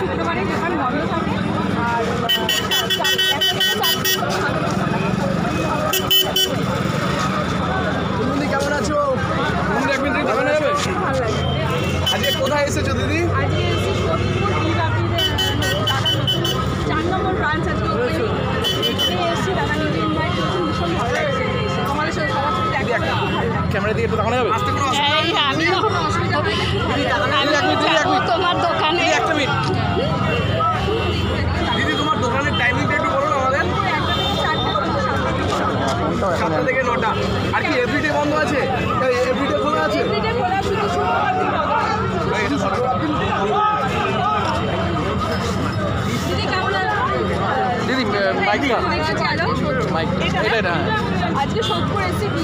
শুক্রবারে দোকান বন্ধ থাকে আর কেমন আছো? ভালো লাগে। আজকে কোথায় এসেছো দিদি? আজকে এসেছি সোদপুর দাদার নতুন 4 নম্বর ব্রাঞ্চ আজকে এসেছি দাদা নিজে ইনভাইট করছেন, ভীষণ ভালো লাগছে আমাদের সাথে সবার সাথে দেখা করতে খুব ভালো লাগে। ক্যামেরা দিয়ে একটু দেখানো যাবে? তোমার দোকানে একটা মিনিট দিদি, তোমার দোকানের টাইমিংটা একটু বলো না আমাদের। 7টা থেকে 9টা। আর কি এভরিডে বন্ধ আছে? এভরিডে খোলা আছে? এভরিডে খোলা, শুধু শুক্রবার দিন বন্ধ। দিদি কেমন আছো? দিদি মাইকটা চলো মাইক এটা আজকে সোদপুর এসেছি